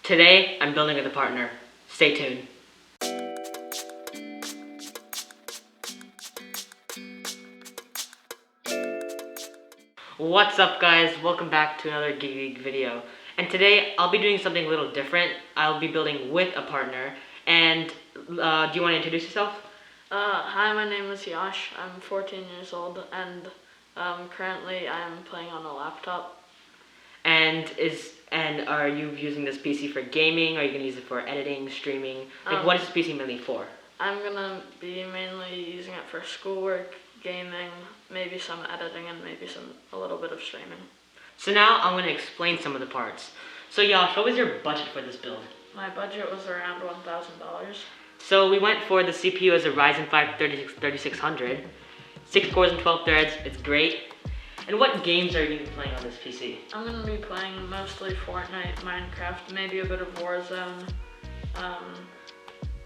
Today, I'm building with a partner. Stay tuned. What's up guys, welcome back to another Geek video. And today, I'll be doing something a little different. I'll be building with a partner. And do you want to introduce yourself? Hi, my name is Yash. I'm 14 years old and currently I'm playing on a laptop. And are you using this PC for gaming? Are you gonna use it for editing, streaming? What is this PC mainly for? I'm gonna be mainly using it for schoolwork, gaming, maybe some editing, and maybe a little bit of streaming. So now I'm gonna explain some of the parts. So Yash, what was your budget for this build? My budget was around $1,000. So we went for the CPU as a Ryzen 5 3600, 6 cores and 12 threads. It's great. And what games are you going to be playing on this PC? I'm going to be playing mostly Fortnite, Minecraft, maybe a bit of Warzone,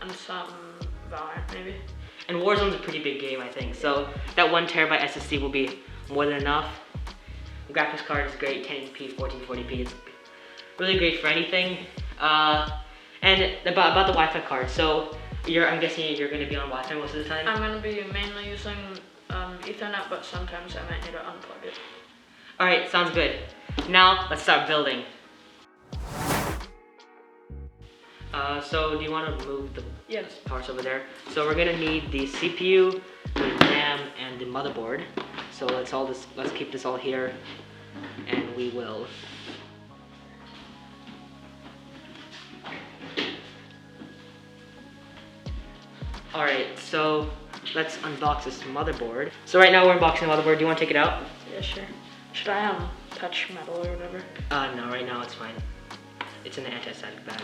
and some Valorant maybe. And Warzone's a pretty big game, I think. So that 1TB SSD will be more than enough. The graphics card is great, 1080p, 1440p. It's really great for anything. And about the Wi-Fi card. So I'm guessing you're going to be on Wi-Fi most of the time? I'm going to be mainly using Ethernet, but sometimes I might need to unplug it. Alright, sounds good. Now, let's start building. So do you want to move the parts over there? So we're going to need the CPU, the RAM, and the motherboard. So let's keep this all here, and we will. Alright, so let's unbox this motherboard. So right now we're unboxing the motherboard. Do you want to take it out? Yeah, sure. Should I touch metal or whatever? No, right now it's fine. It's in the anti-static bag.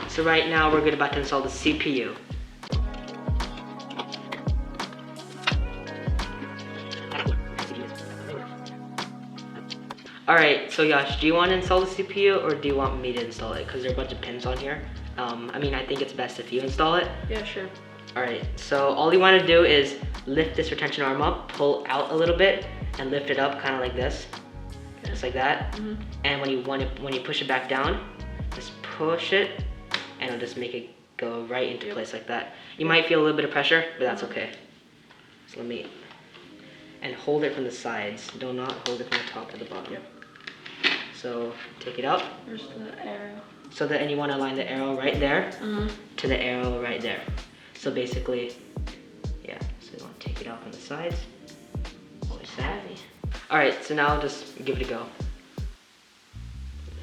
So right now we're about to install the CPU. Alright, so Yash, do you want to install the CPU or do you want me to install it? Because there are a bunch of pins on here. I think it's best if you install it. Yeah, sure. Alright, so all you want to do is lift this retention arm up, pull out a little bit, and lift it up kind of like this. Okay. Just like that. Mm-hmm. And when you push it back down, just push it, and it'll just make it go right into place like that. You might feel a little bit of pressure, but that's okay. So and hold it from the sides. Do not hold it from the top to the bottom. Yep. So take it up. There's the arrow. And you want to align the arrow right there to the arrow right there. So basically, yeah. So you want to take it out from the sides. It's heavy. All right. So now just give it a go.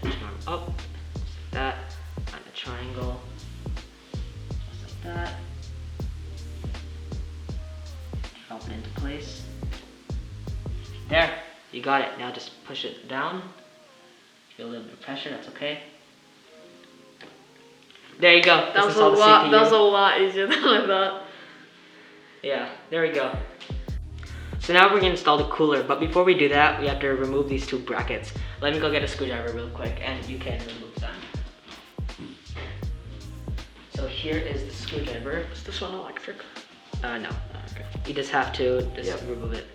Arm up, just like that. On the triangle, just like that. Drop it into place. There, you got it. Now just push it down. Feel a little bit of pressure, that's okay. There you go. That was a lot easier than I thought. Yeah, there we go. So now we're gonna install the cooler, but before we do that, we have to remove these two brackets. Let me go get a screwdriver real quick, and you can remove them. So here is the screwdriver. Is this one electric? No. Okay. You just have to remove it.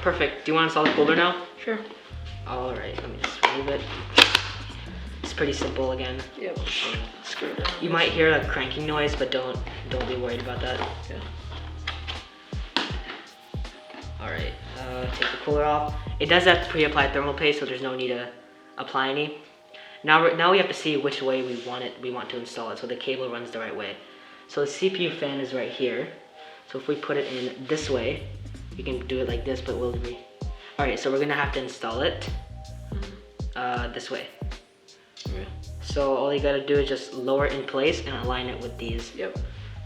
Perfect. Do you want to install the cooler now? Sure. Alright, let me just remove it. It's pretty simple again. Yep. Screw it down. You might hear a cranking noise, but don't be worried about that. Yeah. Alright, take the cooler off. It does have pre-applied thermal paste, so there's no need to apply any. Now we have to see which way we want to install it, so the cable runs the right way. So the CPU fan is right here. So if we put it in this way, you can do it like this, but we'll be... Alright, so we're gonna have to install it this way. Okay. So all you gotta do is just lower it in place and align it with these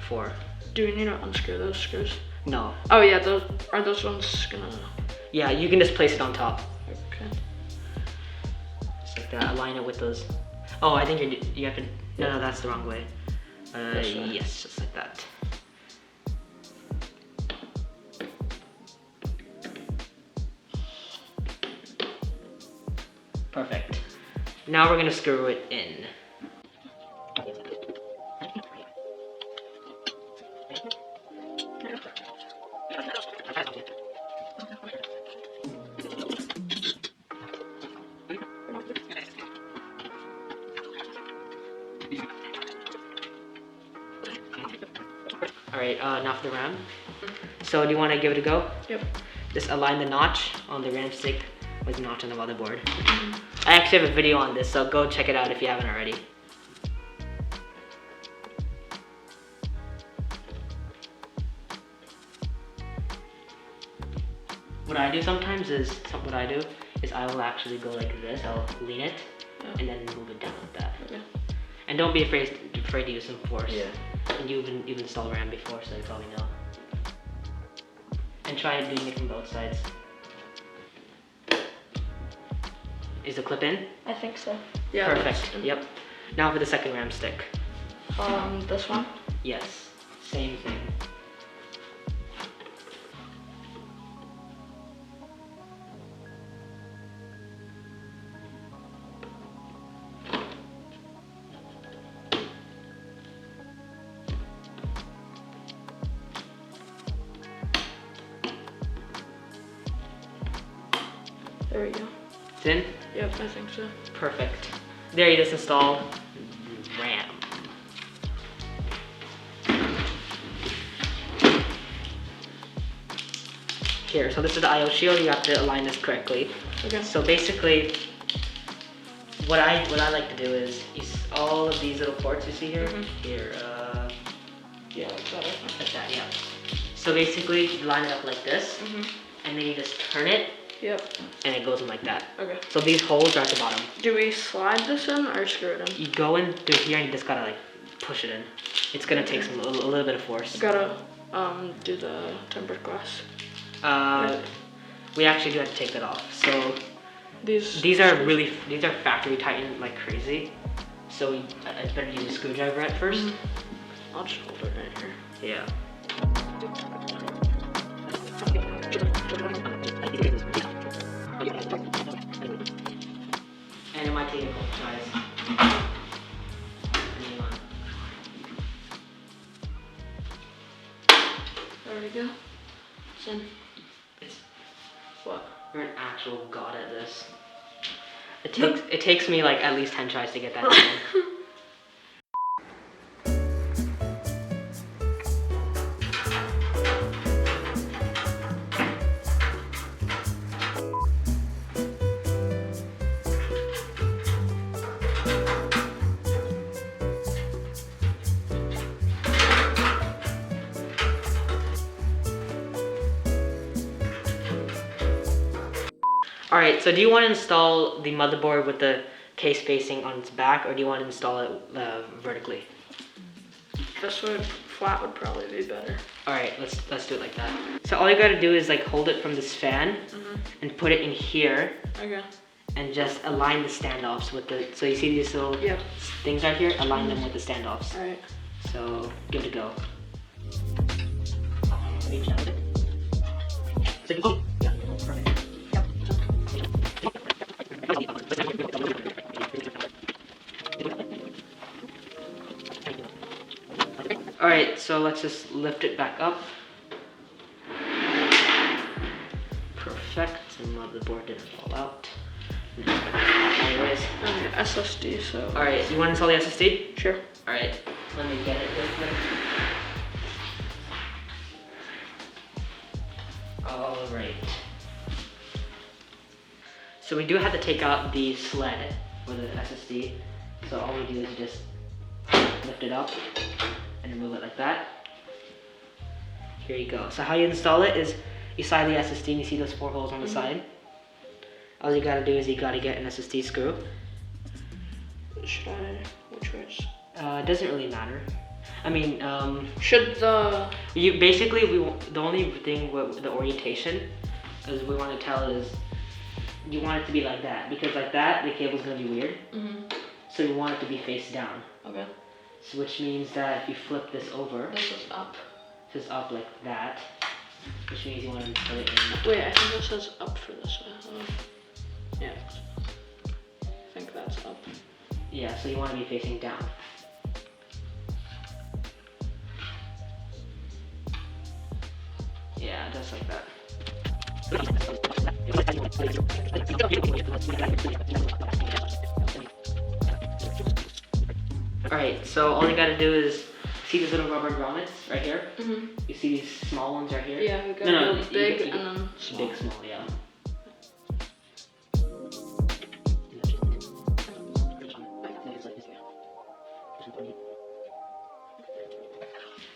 4. Do we need to unscrew those screws? No. Oh yeah, are those ones gonna... Yeah, you can just place it on top. Okay. Just like that, align it with those. Oh, I think you have to. No, that's the wrong way. This way. Yes, just like that. Perfect. Now we're gonna screw it in. All right, now for the ram. So do you want to give it a go? Yep. Just align the notch on the ram stick with the notch on the motherboard. I actually have a video on this, so go check it out if you haven't already. What I do sometimes is, I will actually go like this. I'll lean it, and then move it down like that. Okay. And don't be afraid to use some force. Yeah. And you've installed RAM before, so you probably know. And try doing it from both sides. Is the clip in? I think so. Yeah. Perfect. Yep. Now for the second RAM stick. This one? Yes. Same thing. There we go. It's in? Yep, I think so. Perfect. There you just install RAM. Here, so this is the I/O shield. You have to align this correctly. Okay. So basically, what I like to do is all of these little ports you see here. Here, Yeah, like that. like that. Yeah. So basically, you line it up like this, and then you just turn it, Yep. and it goes in like that. Okay. So these holes are at the bottom. Do we slide this in or screw it in? You go in through here, and you just gotta like push it in. It's gonna take a little bit of force. Gotta do the tempered glass. We actually do have to take that off. So These are factory tightened like crazy. So it's better to use a screwdriver at first. I'll just hold it right here. Yeah. And it might take a couple tries. Hang on. There we go. It's in. What? You're an actual god at this. It takes me like at least 10 tries to get that done. Alright, so do you want to install the motherboard with the case facing on its back, or do you want to install it vertically? This would flat would probably be better. Alright, let's do it like that. So all you gotta do is like hold it from this fan and put it in here Okay. and just align the standoffs with the, so you see these little things right here? Align them with the standoffs. Alright. So give it a go. Alright, so let's just lift it back up. Perfect. The motherboard didn't fall out. Anyways. SSD, so. Alright, you want to install the SSD? Sure. Alright, let me get it real quick. Alright. So we do have to take out the sled for the SSD. So all we do is just lift it up and remove it like that. Here you go. So how you install it is you slide the SSD and you see those 4 holes on the side. All you gotta do is you gotta get an SSD screw. Should I? Which ways? It doesn't really matter. I mean, should the you basically the only thing with the orientation is we want to tell is you want it to be like that, because like that the cable's gonna be weird. So you want it to be face down. Okay. So which means that if you flip this over, This is up. this is up like that, which means you want to put it in. Wait, I think this says up for this one. Yeah. I think that's up. Yeah, so you want to be facing down. Yeah, just like that. Alright, so all you gotta do is see these little rubber grommets right here? Mhm. You see these small ones right here? Yeah, we gotta go big and then small. Big, small, yeah.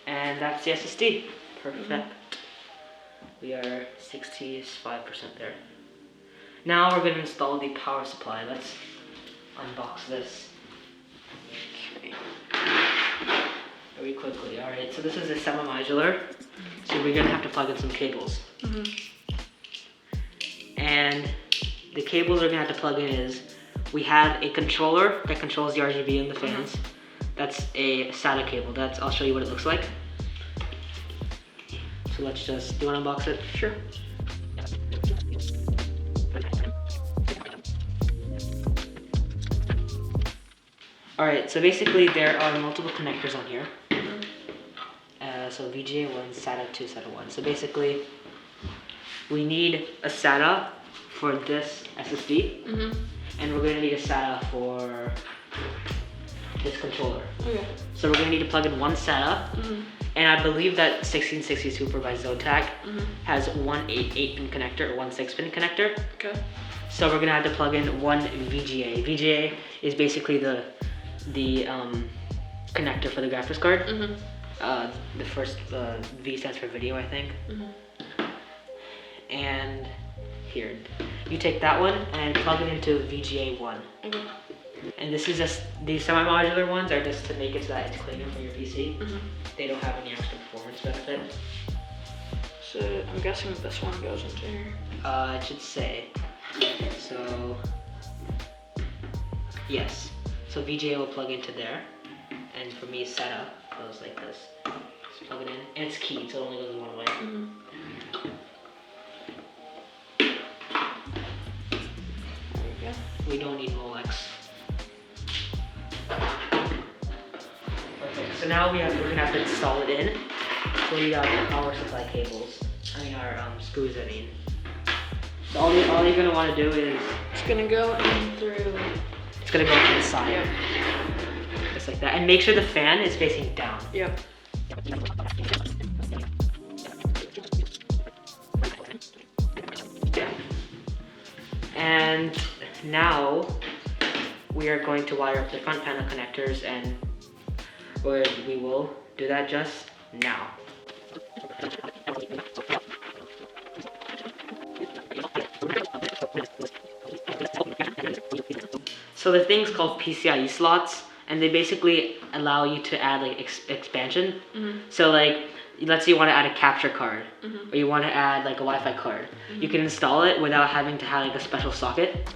And that's the SSD. Perfect. We are 65% there. Now we're going to install the power supply. Let's unbox this. Okay. Very quickly. Alright, so this is a semi-modular. So we're going to have to plug in some cables. And the cables we're going to have to plug in is, we have a controller that controls the RGB and the fans. That's a SATA cable. I'll show you what it looks like. So let's just, do you want to unbox it? Sure. Alright, so basically there are multiple connectors on here. So VGA 1, SATA 2, SATA 1. So basically, we need a SATA for this SSD, and we're going to need a SATA for this controller. Okay. So we're going to need to plug in one SATA, and I believe that 1660 Super by Zotac has one 8-pin connector or one 6-pin connector. Okay. So we're going to have to plug in one VGA. VGA is basically the connector for the graphics card. The first V stands for video, I think. And here, you take that one and plug it into VGA 1. Okay. And this is just, these semi-modular ones are just to make it so that it's cleaner for your PC. They don't have any extra performance benefit. So I'm guessing this one goes into here. It should say. So, yes. So VGA will plug into there. And for me, SATA goes like this. Just plug it in. And it's keyed, so it only goes one way. There we go. We don't need Molex. Okay, so now we're gonna have to install it in. So we got the power supply cables. I mean our screws, I mean. So all you're gonna wanna do is, It's gonna go in through. it's gonna go to the side. Yep. Just like that. And make sure the fan is facing down. Yep. And now we are going to wire up the front panel connectors, and we will do that just now. So the thing's called PCIe slots, and they basically allow you to add like expansion. So like, let's say you want to add a capture card, or you want to add like a Wi-Fi card. You can install it without having to have like a special socket.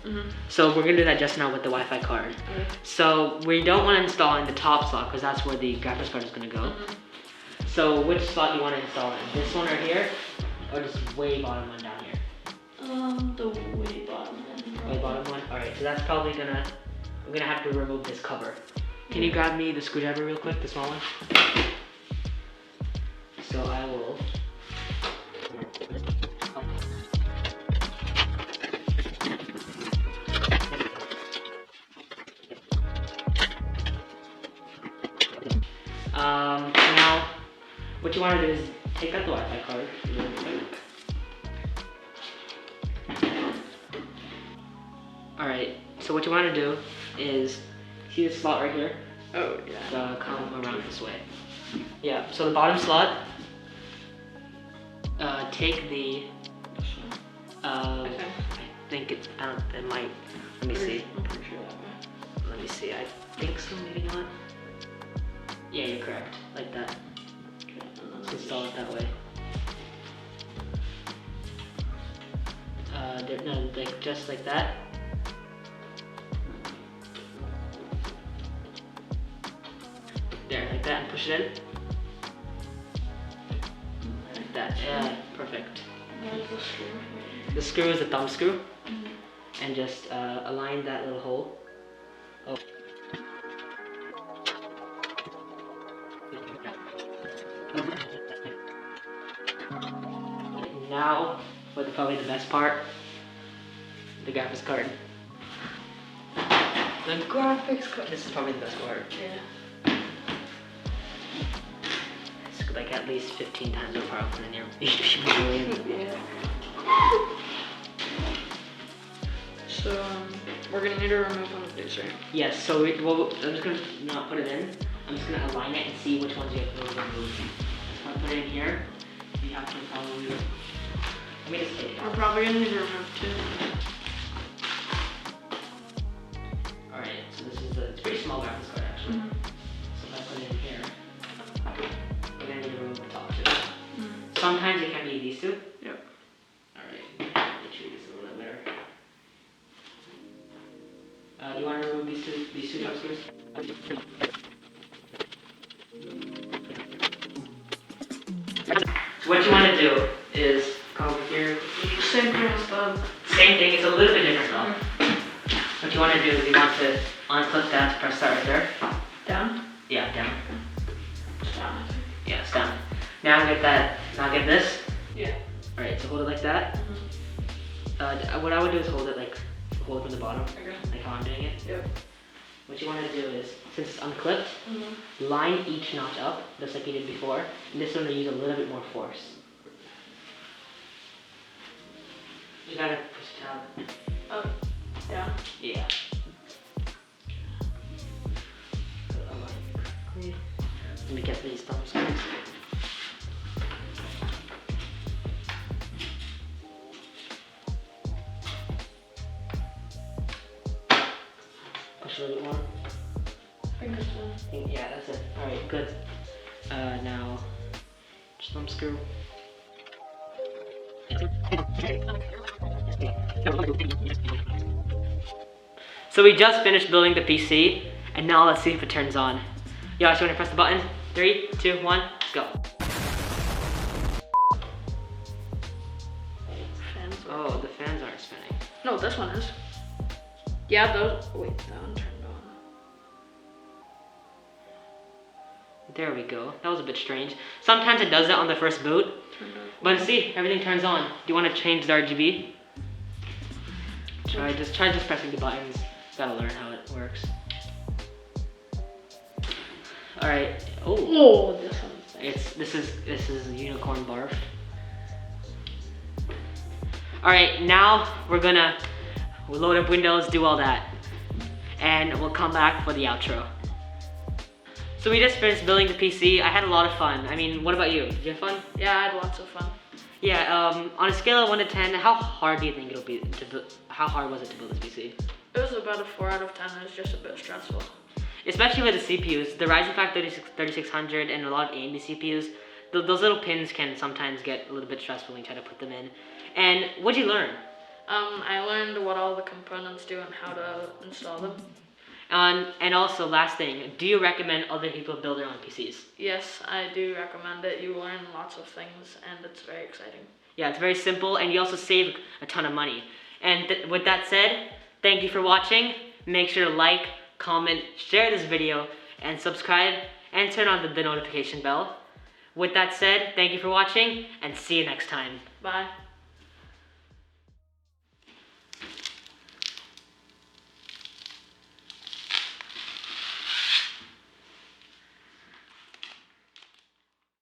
So we're gonna do that just now with the Wi-Fi card. So we don't want to install in the top slot because that's where the graphics card is gonna go. So which slot you want to install in? This one right here, or this way bottom one down here? The way bottom one. Way bottom one. All right. So that's probably gonna. We're gonna have to remove this cover. Can you grab me the screwdriver real quick, the small one? So I will. Now, what you want to do is take out the Wi-Fi card. Alright, so what you want to do is, see this slot right here? Oh, yeah. Come around this way. Yeah, so the bottom slot, take the, I think it's, it might, let me see. I'm pretty sure that way. Let me see, I think so, maybe not. Yeah, you're correct, like that. Okay, Let's install it that way. No, like just like that. push it in. Like that. Yeah, perfect. There's the screw. The screw is the thumb screw. And just align that little hole. Oh. Now, for probably the best part, the graphics card. The graphics card. This is probably the best part. Yeah. It's like at least 15 times more powerful than your HP. Yeah. So we're gonna need to remove one of these, right? Yes. So I'm just gonna not put it in. I'm just gonna align it and see which ones you have to remove. So I put it in here. You have to probably. Let me just take it We're out. probably gonna need to remove 2. All right. So this is it's a pretty small graphics card actually. So if I put it in here, we're gonna need to remove the top too. Sometimes it can be these two. Yep. All right. Make sure this is a little better. Do you want to remove these two top screws? So what you want to do is come over here. Same thing as the. Same thing. It's a little bit different though. What you want to do is you want to unclip that, press that right there. Down? Yeah, down. Down, I think. Yeah, it's down. Now get that. Now get this. Yeah. All right. So hold it like that. What I would do is hold it from the bottom, Okay. like how I'm doing it. Yep. What you want to do is, since it's unclipped, line each notch up, just like you did before. And this one, to use a little bit more force. You gotta push it down. Up. Down. Yeah. Let me get these thumb screws. Push a little bit more. Fingers down. Yeah, that's it. Alright, good. Now, just thumb screw. So we just finished building the PC, and now let's see if it turns on. Josh, you wanna press the button? 3, 2, 1, go. Fans. Oh, the fans aren't spinning. No, this one is. Yeah, those. Wait, that one turned on. There we go. That was a bit strange. Sometimes it does that on the first boot. Turned on. But see, everything turns on. Do you want to change the RGB? Try just pressing the buttons. Gotta learn how it works. All right. Oh, Oh, this one's. this is unicorn barf. All right, now we'll load up Windows, do all that, and we'll come back for the outro. So we just finished building the PC. I had a lot of fun. I mean, what about you? Did you have fun? Yeah, I had lots of fun. Yeah. On a scale of 1 to 10, how hard do you think it'll be to build? How hard was it to build this PC? It was about a 4 out of 10. It was just a bit stressful. Especially with the CPUs, the Ryzen 5 3600 and a lot of AMD CPUs, those little pins can sometimes get a little bit stressful when you try to put them in. And what'd you learn? I learned what all the components do and how to install them. And also, last thing, do you recommend other people build their own PCs? Yes, I do recommend it. You learn lots of things and it's very exciting. Yeah, it's very simple, and you also save a ton of money. And with that said, thank you for watching. Make sure to like, comment, share this video, and subscribe, and turn on the notification bell. With that said, thank you for watching, and see you next time. Bye.